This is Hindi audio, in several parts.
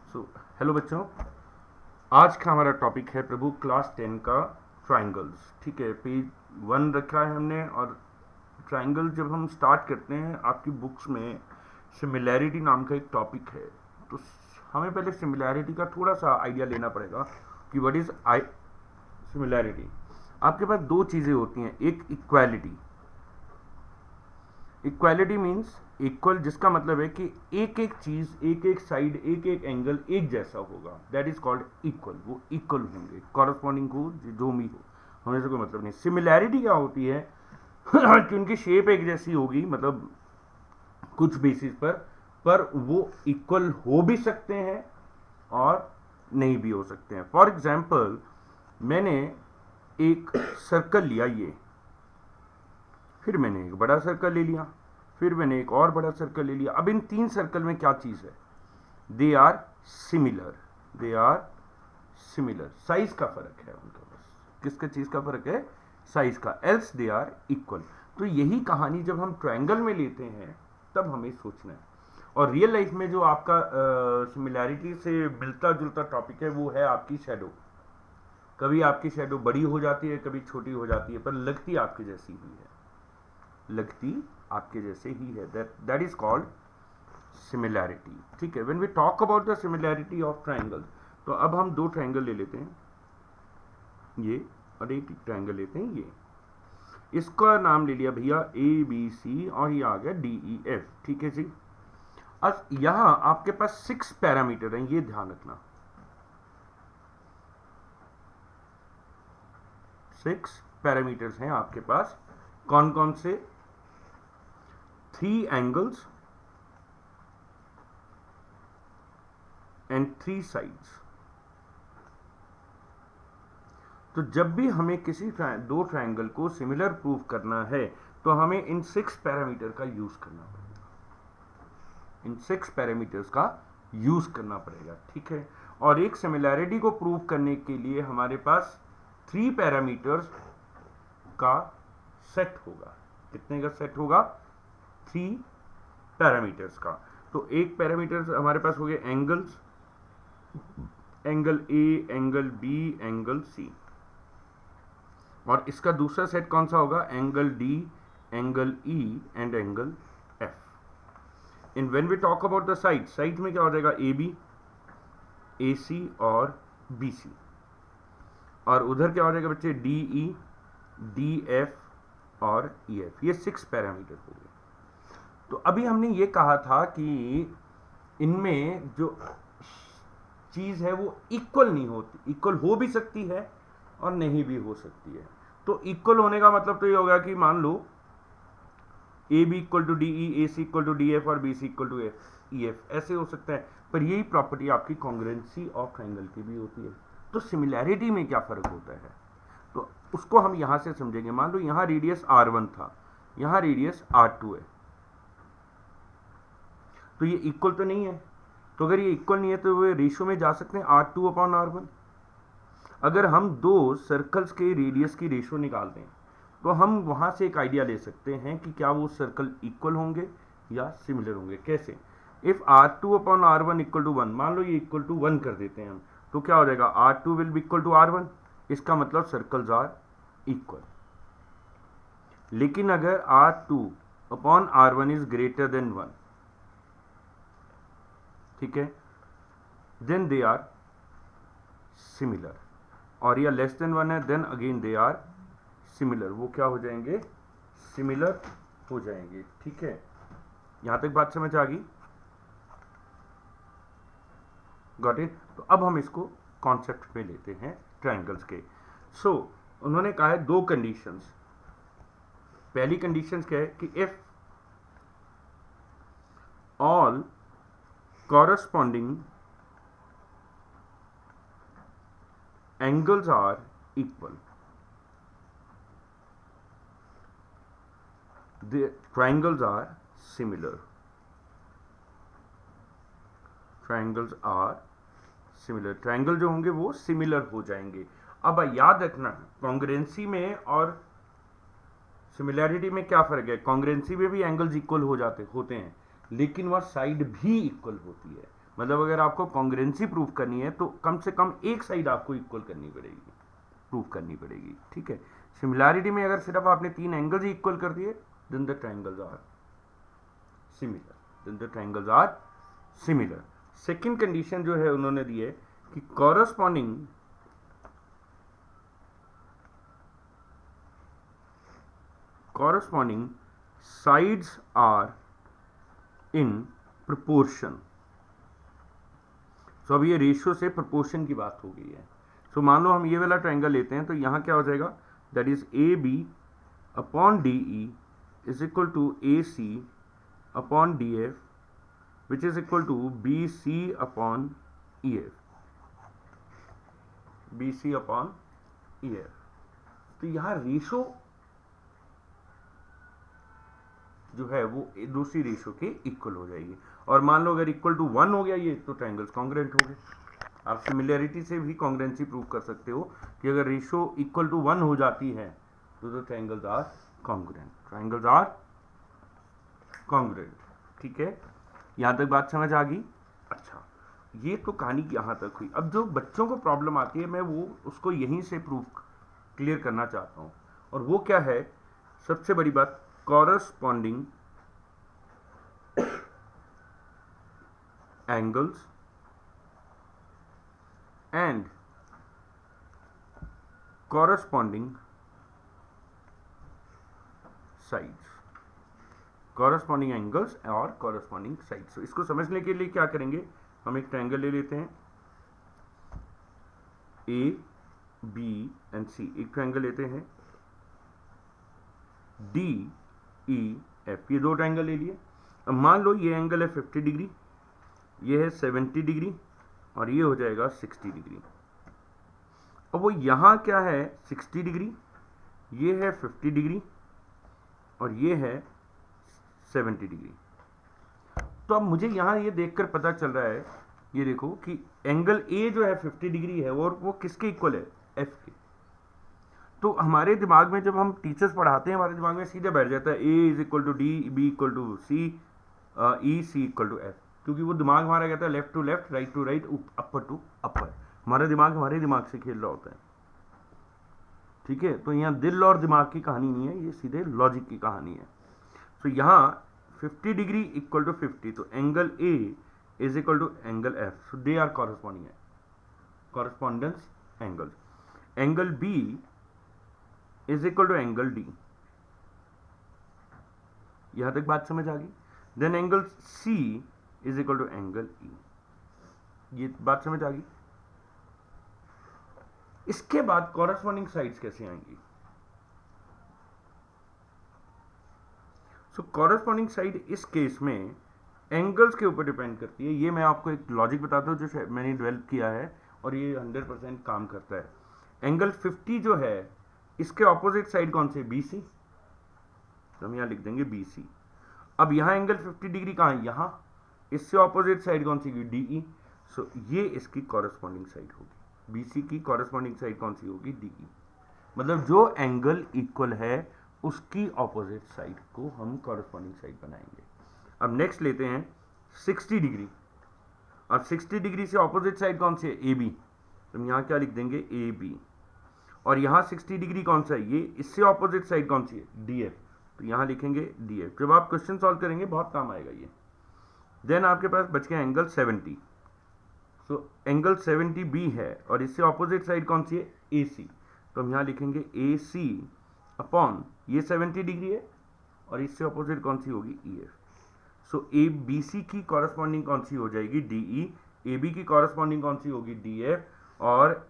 हेलो बच्चों, आज का हमारा टॉपिक है प्रभु क्लास 10 का ट्राइंगल्स। ठीक है, पेज 1 रखा है हमने। और ट्राइंगल जब हम स्टार्ट करते हैं, आपकी बुक्स में सिमिलैरिटी नाम का एक टॉपिक है। तो हमें पहले सिमिलैरिटी का थोड़ा सा आइडिया लेना पड़ेगा कि व्हाट इज आई सिमिलैरिटी। आपके पास दो चीज़ें होती हैं, एक इक्वालिटी। इक्वालिटी मीन्स इक्वल, जिसका मतलब है कि एक एक चीज, एक एक साइड, एक एक एंगल एक जैसा होगा, दैट इज कॉल्ड इक्वल। वो इक्वल होंगे, कॉरस्पॉन्डिंग हो जो भी हो, होने से कोई मतलब नहीं। सिमिलैरिटी क्या होती है कि उनकी शेप एक जैसी होगी, मतलब कुछ बेसिस पर वो इक्वल हो भी सकते हैं और नहीं भी हो सकते हैं। फॉर एग्जाम्पल, मैंने एक सर्कल लिया, ये, फिर मैंने एक बड़ा सर्कल ले लिया, फिर मैंने एक और बड़ा सर्कल ले लिया। अब इन तीन सर्कल में क्या चीज है? They are similar, they are similar. Size का फर्क है उनका, बस किसका चीज का फर्क है? साइज का। Else they are equal. तो यही कहानी जब हम ट्रायंगल में लेते हैं तब हमें सोचना है। और रियल लाइफ में जो आपका सिमिलैरिटी से मिलता जुलता टॉपिक है वो है आपकी शेडो। कभी आपकी शेडो बड़ी हो जाती है, कभी छोटी हो जाती है, पर लगती आपके जैसी ही है, लगती आपके जैसे ही है। That is called similarity. ठीक है, when we talk about the similarity of triangle, तो अब हम दो ट्रायंगल ले लेते हैं, ये, और एक ट्रायंगल लेते हैं, ये। इसका नाम ले लिया भैया ए बी सी, और ये आ गया डी ई एफ। ठीक है जी। अब यहां आपके पास 6 पैरामीटर हैं, ये ध्यान रखना। 6 पैरामीटर्स हैं आपके पास। कौन कौन से? 3 एंगल्स एंड 3 साइड्स। तो जब भी हमें किसी दो ट्रायंगल को सिमिलर प्रूव करना है तो हमें इन 6 पैरामीटर का यूज करना पड़ेगा, इन 6 पैरामीटर्स का यूज करना पड़ेगा। ठीक है, और एक सिमिलैरिटी को प्रूव करने के लिए हमारे पास 3 पैरामीटर्स का सेट होगा। कितने का सेट होगा? 3 पैरामीटर्स का। तो एक पैरामीटर हमारे पास हो गए angles, angle A, angle B, angle C. और इसका दूसरा सेट कौन सा होगा? Angle D, angle E and angle F. In when we talk about the side, side में क्या हो जाएगा? ए बी, ए सी और बी सी। और उधर क्या हो जाएगा बच्चे? डी ई, डी एफ और ई एफ। ये 6 पैरामीटर हो गए। तो अभी हमने ये कहा था कि इनमें जो चीज है वो इक्वल नहीं होती, इक्वल हो भी सकती है और नहीं भी हो सकती है। तो इक्वल होने का मतलब तो ये होगा कि मान लो A B equal to D E, A C equal to D F और B C equal to E F, ऐसे हो सकता है। पर यही प्रॉपर्टी आपकी कॉन्ग्रुएंसी ऑफ ट्रायंगल की भी होती है। तो सिमिलैरिटी में क्या फर्क होता है, तो उसको हम यहां से समझेंगे। मान लो यहां रेडियस R1 था, यहां रेडियस R2 है, तो ये इक्वल तो नहीं है। तो अगर ये इक्वल नहीं है तो वे रेशियो में जा सकते हैं, R2/R1। अगर हम दो सर्कल्स के रेडियस की रेशियो निकालते हैं तो हम वहां से एक आइडिया ले सकते हैं कि क्या वो सर्कल इक्वल होंगे या सिमिलर होंगे। कैसे? इफ R2/R1 इक्वल टू 1, मान लो ये इक्वल टू 1 कर देते हैं हम, तो क्या हो जाएगा? R2 will be equal to R1। इसका मतलब सर्कल्स आर इक्वल। लेकिन अगर R2/R1 इज ग्रेटर देन 1, ठीक है, देन दे आर सिमिलर। और या लेस देन 1 है, then again they are similar. वो क्या हो जाएंगे? सिमिलर हो जाएंगे। ठीक है, यहां तक बात समझ आ गई? Got it? तो अब हम इसको कॉन्सेप्ट पे लेते हैं ट्रायंगल्स के। सो उन्होंने कहा है दो कंडीशंस। पहली कंडीशन क्या है कि if all corresponding angles are equal, the triangles are similar, triangles are similar, triangle जो होंगे वो similar हो जाएंगे। अब याद रखना, कॉन्ग्रुएंसी में और सिमिलैरिटी में क्या फर्क है? कॉन्ग्रुएंसी में भी एंगल्स इक्वल हो जाते होते हैं, लेकिन वह साइड भी इक्वल होती है। मतलब अगर आपको कॉन्ग्रुएंसी प्रूफ करनी है तो कम से कम एक साइड आपको इक्वल करनी पड़ेगी, प्रूफ करनी पड़ेगी, ठीक है। सिमिलैरिटी में अगर सिर्फ आपने 3 एंगल्स इक्वल कर दिए, then the triangles are similar, then the triangles are similar. Second condition जो है उन्होंने दी है कि corresponding sides are in proportion। सो अब ये रेशियो से प्रोपोर्शन की बात हो गई है। सो मान लो हम ये वाला ट्रायंगल लेते हैं तो यहाँ क्या हो जाएगा, that is A B upon D E is equal to A C upon D F which is equal to B C upon E F, B C upon E F. तो यहाँ रेशो जो है वो दूसरी रेशो के इक्वल हो जाएगी। और मान लो अगर इक्वल टू 1 हो गया ये, तो ट्रायंगल्स कॉन्ग्रुएंट हो गए। आप सिमिलैरिटी से भी कॉन्ग्रुएंसी प्रूव कर सकते हो कि अगर रेशो इक्वल टू 1 हो जाती है तो triangles are congruent, triangles are congruent, ठीक है। यहां तक बात समझ आ गई? अच्छा, ये तो कहानी यहां तक हुई। अब जो बच्चों को प्रॉब्लम आती है मैं वो उसको यहीं से प्रूव क्लियर करना चाहता हूं, और वो क्या है, सबसे बड़ी बात, corresponding angles and corresponding sides, corresponding angles और corresponding sides। तो इसको समझने के लिए क्या करेंगे, हम एक ट्रायंगल ले लेते हैं ए बी एंड सी, एक ट्रायंगल लेते हैं डी ई एफ, ये दो ट्रायंगल ले लिए। अब मान लो ये एंगल है 50 डिग्री, ये है 70 डिग्री और ये हो जाएगा 60 डिग्री। अब वो यहाँ क्या है 60 डिग्री, ये है 50 डिग्री और ये है 70 डिग्री। तो अब मुझे यहाँ ये देखकर पता चल रहा है, ये देखो कि एंगल ए जो है 50 डिग्री है और वो किसके इक्वल है, एफ के। तो हमारे दिमाग में जब हम टीचर्स पढ़ाते हैं हमारे दिमाग में सीधे बैठ जाता है A is equal to D, B equal to C, E C equal to F, क्योंकि वो दिमाग हमारा कहता है left to left, right to right, upper to upper. हमारा दिमाग हमारे दिमाग से खेल रहा होता है, ठीक है। तो यहाँ दिल और दिमाग की कहानी नहीं है, ये सीधे लॉजिक की कहानी है। तो यहाँ 50 डिग्री इक्वल टू 50, तो angle A is equal to angle F, so they are corresponding है, correspondence angle. Angle B is equal to angle D, यहां तक बात समझ आ गई। Then angle C is equal to angle E, ये बात समझ आ गई। इसके बाद कॉरस्पॉन्डिंग साइड्स कैसे आएंगी? सो कॉरस्पॉन्डिंग साइड इस केस में एंगल्स के ऊपर डिपेंड करती है। ये मैं आपको एक लॉजिक बताता हूं जो मैंने डेवलप किया है और ये 100% काम करता है। एंगल 50 जो है इसके ऑपोजिट साइड कौन सी, बी सी, तो हम यहां लिख देंगे बी सी। अब यहां एंगल 50 डिग्री कहां है, यहां, इससे ऑपोजिट साइड कौन सी, डी ई। सो ये इसकी कॉरस्पॉन्डिंग साइड होगी, बीसी की कॉरस्पॉन्डिंग साइड कौन सी होगी, डी ई। मतलब जो एंगल इक्वल है उसकी ऑपोजिट साइड को हम कॉरस्पॉन्डिंग साइड बनाएंगे। अब नेक्स्ट लेते हैं 60 डिग्री, और 60 डिग्री से ऑपोजिट साइड कौन सी है, ए बी, तो हम यहां क्या लिख देंगे, ए बी। और यहां 60 डिग्री कौन सा है, ये, इससे ऑपोजिट साइड कौन सी है, डी एफ, तो यहां लिखेंगे डी एफ। जब आप क्वेश्चन सॉल्व करेंगे बहुत काम आएगा ये। देन आपके पास बच गया एंगल 70, सो एंगल 70 बी है और इससे ऑपोजिट साइड कौन सी है, ए सी, तो हम यहां लिखेंगे ए सी अपॉन, ये 70 डिग्री है और इससे ऑपोजिट कौन सी होगी, E F. So A B C की कॉरस्पॉन्डिंग कौन सी हो जाएगी, डी ई, ए बी की कॉरस्पॉन्डिंग कौन सी होगी, डी एफ, और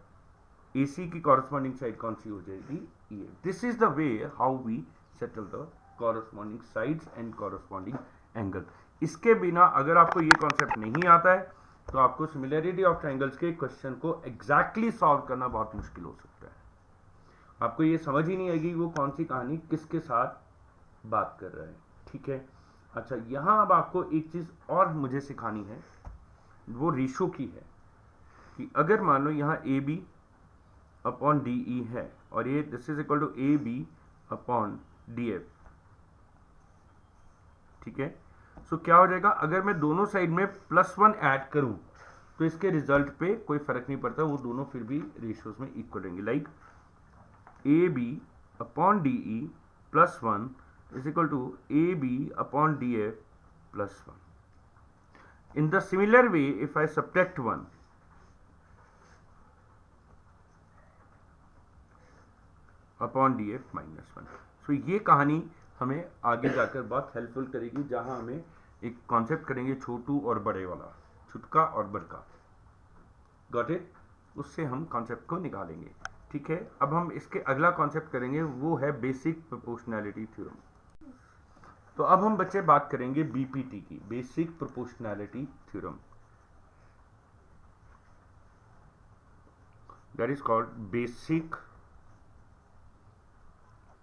ए सी की कॉरस्पॉन्डिंग साइड कौन सी हो जाएगी, E F. This is the way how we settle the corresponding sides and corresponding angle. इसके बिना अगर आपको ये कॉन्सेप्ट नहीं आता है तो आपको सिमिलैरिटी ऑफ ट्रायंगल्स के क्वेश्चन को एग्जैक्टली सॉल्व करना बहुत मुश्किल हो सकता है। आपको ये समझ ही नहीं आएगी वो कौन सी कहानी किसके साथ बात कर रहा है, ठीक है। अच्छा, यहां अब आपको एक चीज और मुझे सिखानी है, वो रेशो की है कि अगर मान लो यहां A B upon D E है और ये this is equal to A B upon D F, ठीक है। सो क्या हो जाएगा, अगर मैं दोनों साइड में +1 ऐड करूं तो इसके रिजल्ट पे कोई फर्क नहीं पड़ता, वो दोनों फिर भी रेशियोज में इक्वल रहेंगे। Like AB/DE +1 is equal to AB/DF +1. In the similar way, if I subtract 1, upon DF -1, सो ये कहानी हमें आगे जाकर बहुत हेल्पफुल करेगी, जहां हमें एक कॉन्सेप्ट करेंगे छोटू और बड़े वाला, छुटका और बड़का। Got it? उससे हम कॉन्सेप्ट को निकालेंगे। ठीक है, अब हम इसके अगला कॉन्सेप्ट करेंगे, वो है बेसिक प्रोपोर्शनैलिटी थ्योरम। तो अब हम बच्चे बात करेंगे BPT की, basic proportionality theorem, that is called basic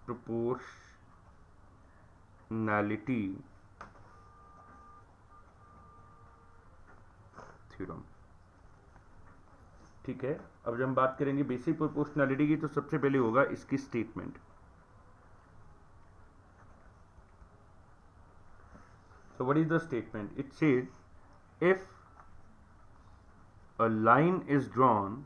proportionality theorem. ठीक है, अब जब हम बात करेंगे बेसिक प्रोपोर्शनैलिटी की, तो सबसे पहले होगा इसकी statement. So what is the statement? It says if a line is drawn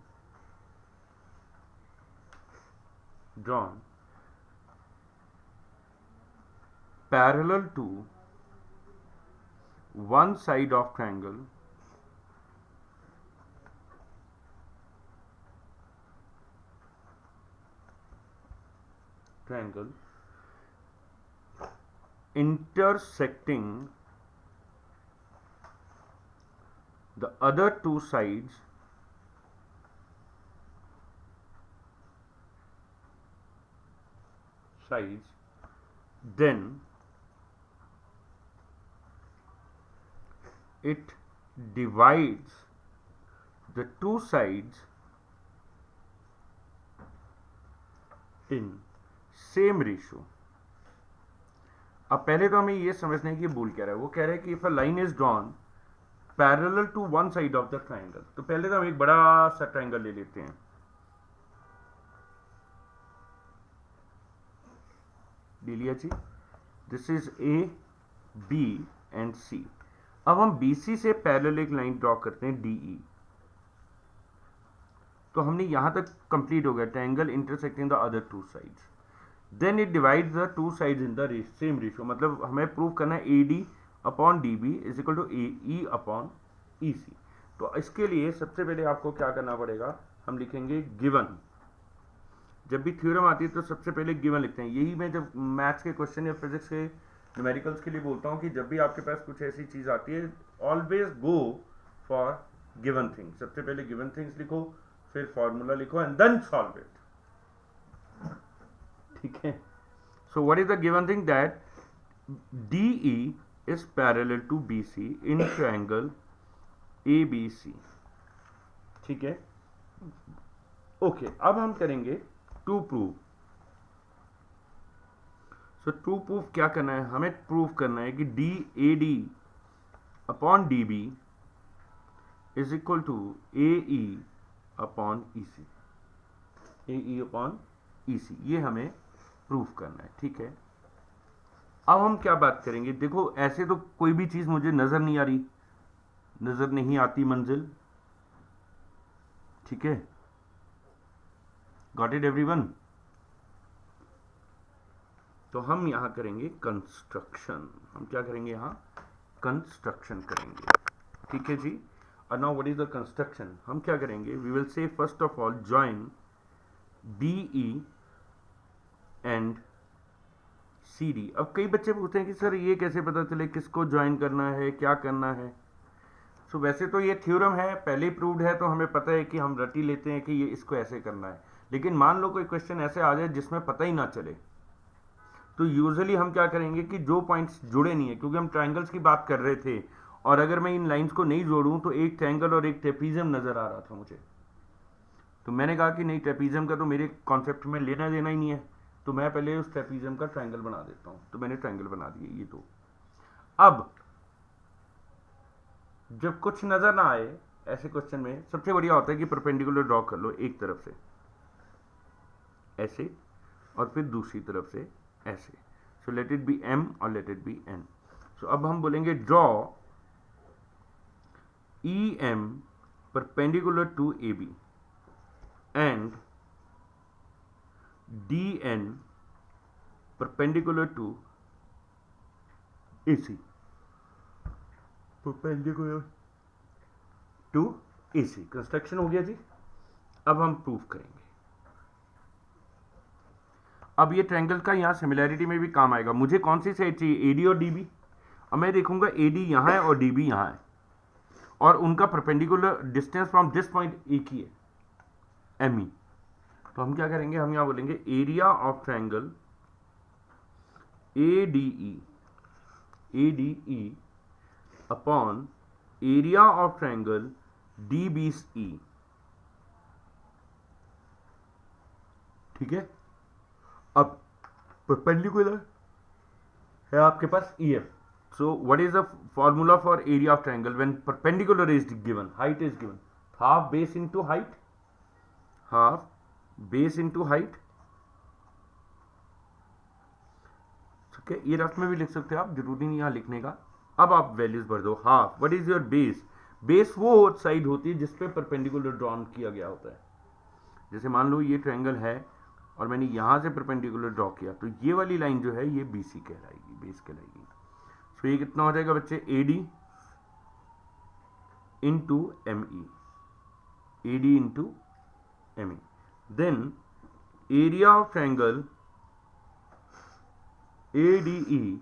parallel to one side of triangle intersecting the other two sides then it divides the two sides in same ratio. अब पहले तो हमें ये समझना है कि बोल क्या रहा है। वो कह रहा है कि if a line is drawn parallel to one side of the triangle, तो पहले तो हम एक बड़ा सा ट्राइंगल ले लेते हैं, ले लिया जी, this is A, B and C। अब हम BC से पैरेलल एक लाइन ड्रॉ करते हैं DE, तो हमने यहां तक कंप्लीट हो गया, triangle intersecting the other two sides, then it divides the two sides in the same ratio. मतलब हमें प्रूव करना है AD/DB is equal to AE/EC। तो इसके लिए सबसे पहले आपको क्या करना पड़ेगा, हम लिखेंगे गिवन। जब भी थ्योरम आती है तो सबसे पहले गिवन लिखते हैं। यही मैं जब मैथ्स के क्वेश्चन या फिजिक्स के न्यूमेरिकल्स के लिए बोलता हूँ कि जब भी आपके पास कुछ ऐसी चीज आती है, always go for given thing. सबसे पहले गिवन थिंग्स लिखो, फिर फॉर्मूला लिखो एंड देन सॉल्व इट। ठीक है, so what is the given thing, that DE is parallel to BC in triangle ABC। ठीक है, ओके, अब हम करेंगे to prove. So to prove क्या करना है, हमें प्रूव करना है कि DAD/DB is equal to AE/EC, AE/EC, ये हमें प्रूव करना है। ठीक है, अब हम क्या बात करेंगे, देखो ऐसे तो कोई भी चीज मुझे नजर नहीं आ रही, नजर नहीं आती मंजिल। ठीक है, गॉट इट एवरीवन? तो हम यहां करेंगे कंस्ट्रक्शन। हम क्या करेंगे, यहां कंस्ट्रक्शन करेंगे। ठीक है जी, और now what is the construction? हम क्या करेंगे, we will say first of all join BE and CD। अब कई बच्चे पूछते हैं कि सर ये कैसे पता चले किसको ज्वाइन करना है, क्या करना है। सो वैसे तो ये थ्योरम है, पहले ही प्रूव्ड है, तो हमें पता है कि हम रटी लेते हैं कि ये इसको ऐसे करना है। लेकिन मान लो कोई क्वेश्चन ऐसे आ जाए जिसमें पता ही ना चले, तो यूजुअली हम क्या करेंगे कि जो पॉइंट्स जुड़े नहीं है, क्योंकि हम ट्राइंगल्स की बात कर रहे थे, और अगर मैं इन लाइंस को नहीं जोड़ूं तो एक ट्राइंगल और एक ट्रेपीजियम नजर आ रहा था मुझे, तो मैंने कहा कि नहीं, ट्रेपीजियम का तो मेरे कॉन्सेप्ट में लेना देना ही नहीं है, तो मैं पहले उस ट्रेपीजियम का ट्राइंगल बना देता हूं। तो मैंने ट्राइंगल बना दिए ये दो। अब जब कुछ नजर ना आए ऐसे क्वेश्चन में, सबसे बढ़िया होता है कि परपेंडिकुलर ड्रॉ कर लो, एक तरफ से ऐसे और फिर दूसरी तरफ से ऐसे। So let it be M और लेट इट बी N। सो अब हम बोलेंगे draw EM perpendicular to AB and DN perpendicular to AC, perpendicular to AC। Construction हो गया जी। अब हम प्रूफ करेंगे। अब ये ट्रायंगल का यहां सिमिलैरिटी में भी काम आएगा। मुझे कौन सी साइड चाहिए, AD और DB। अब मैं देखूंगा AD यहां है और DB यहां है और उनका perpendicular distance from this point एक ही है, ME। तो हम क्या करेंगे, हम यहां बोलेंगे area of triangle ADE upon area of triangle DBE। ठीक है। अब परपेंडिकुलर है आपके पास EF। So what is the formula for area of triangle when perpendicular is given, height is given, half base into height, half base into height। ठीक है, ये रफ में भी लिख सकते हो आप, जरूरी नहीं यहाँ लिखने का। अब आप वैल्यूज भर दो। Half, what is your base. Base वो साइड होती है जिसपे परपेंडिकुलर ड्रॉन किया गया होता है। जैसे मान लो ये ट्रायंगल है और मैंने यहां से परपेंडिकुलर ड्रॉ किया, तो ये वाली लाइन जो है ये BC कहलाएगी, बेस कहलाएगी। तो ये कितना हो जाएगा बच्चे, AD into ME, AD into ME। Then area of triangle ADE,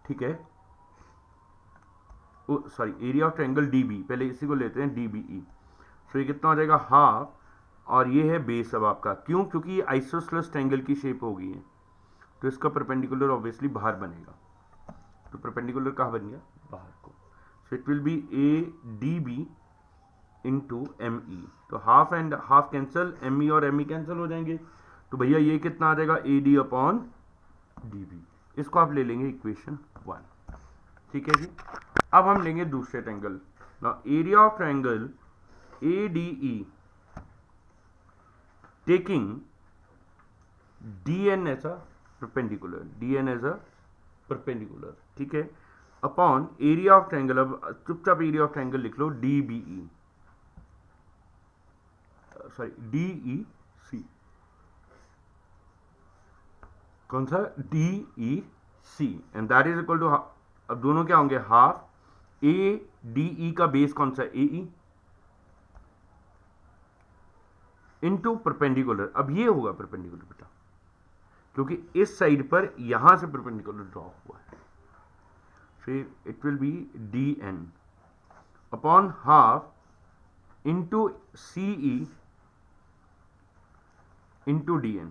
ठीक है, sorry area of triangle DB, पहले इसी को लेते हैं DBE। तो ये कितना हो जाएगा, हाफ, और ये है बेस। अब आपका क्यों, क्योंकि ये आइसोसेलेस ट्रायंगल की शेप हो गई है, तो इसका परपेंडिकुलर ऑब्वियसली बाहर बनेगा। तो परपेंडिकुलर कहाँ बन गया, बाहर को। So it will be ADB into ME। तो half and half cancel, ME और ME कैंसिल हो जाएंगे। तो भैया ये कितना आ जाएगा, AD अपॉन DB। इसको आप ले लेंगे इक्वेशन 1। ठीक है जी। अब हम लेंगे दूसरे triangle. Now area of triangle ADE taking DN as a perpendicular, DN as a perpendicular, ठीक है, अपॉन एरिया ऑफ ट्रायंगल। अब चुपचाप एरिया ऑफ ट्रायंगल लिख लो, DBE, सॉरी DEC। कौन सा, DEC, and that is equal to, अब दोनों क्या होंगे, हाफ ADE का बेस कौन सा, AE इनटू परपेंडिकुलर। अब ये होगा परपेंडिकुलर बेटा, क्योंकि इस साइड पर यहां से परपेंडिकुलर ड्रॉ हुआ है। फिर it will be DN upon half into CE into DN।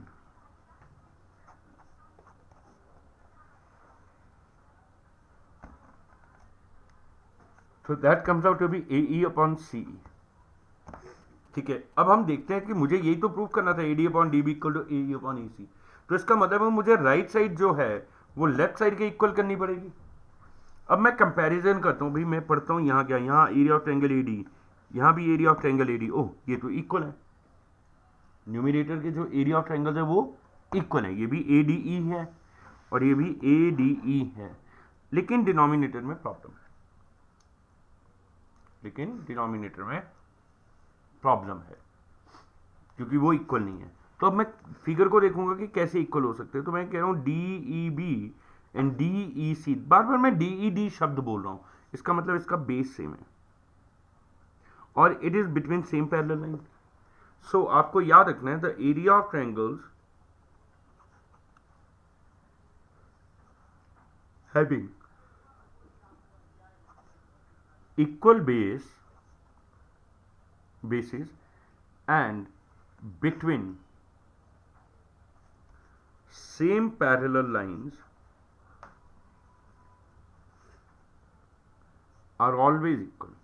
So that comes out to be AE upon CE। ठीक है। अब हम देखते हैं कि मुझे यही तो प्रूव करना था, AD upon DB equal to AE upon AC। तो इसका मतलब है मुझे राइट साइड जो है वो लेफ्ट साइड के इक्वल करनी पड़ेगी। अब मैं कंपैरिजन करता हूं भाई, मैं पढ़ता हूं यहाँ क्या, यहाँ एरिया ऑफ ट्रायंगल AD, यहाँ भी एरिया ऑफ ट्रायंगल AD। ओह, ये तो इक्वल है, न्यूमिनेटर के जो एरिया ऑफ ट्रायंगल है वो इक्वल है। ये भी ADE है और ये भी ADE है, लेकिन डिनोमिनेटर में प्रॉब्लम है, क्योंकि वो इक्वल नहीं है। तो अब मैं फिगर को देखूंगा कि कैसे इक्वल हो सकते हैं। तो मैं कह रहा हूं DEB एंड DEC। बार बार मैं DED शब्द बोल रहा हूं, इसका मतलब इसका बेस सेम है और it is between same parallel line. So आपको याद रखना है, the area of triangles having equal bases and between same parallel lines are always equal,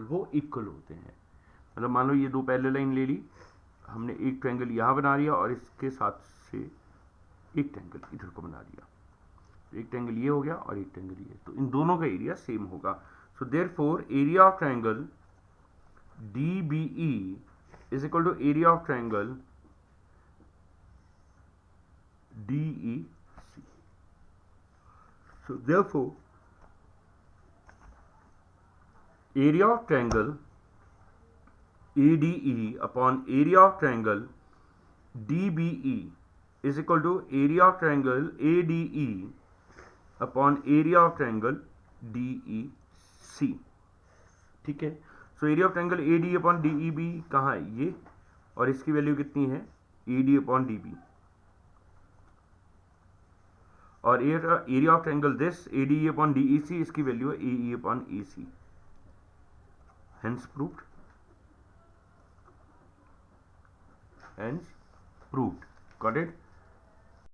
वो इक्वल होते हैं। मतलब मान लो ये दो पैरेलल लाइन ले ली हमने, एक ट्रायंगल यहां बना लिया और इसके साथ से एक ट्रायंगल इधर को बना दिया, एक ट्रायंगल ये हो गया और एक ट्रायंगल ये, तो इन दोनों का एरिया सेम होगा। So therefore area of triangle DBE is equal to area of triangle DEC. So therefore area of triangle ADE upon area of triangle DBE is equal to area of triangle ADE upon area of triangle DEC. ठीक है, so area of triangle ADE upon DEB कहाँ है ये, और इसकी वैल्यू कितनी है AD अपॉन DB, और area of triangle this ADE upon DEC इसकी वैल्यू है AE upon AC. Hence proved. Hence proved. Got it?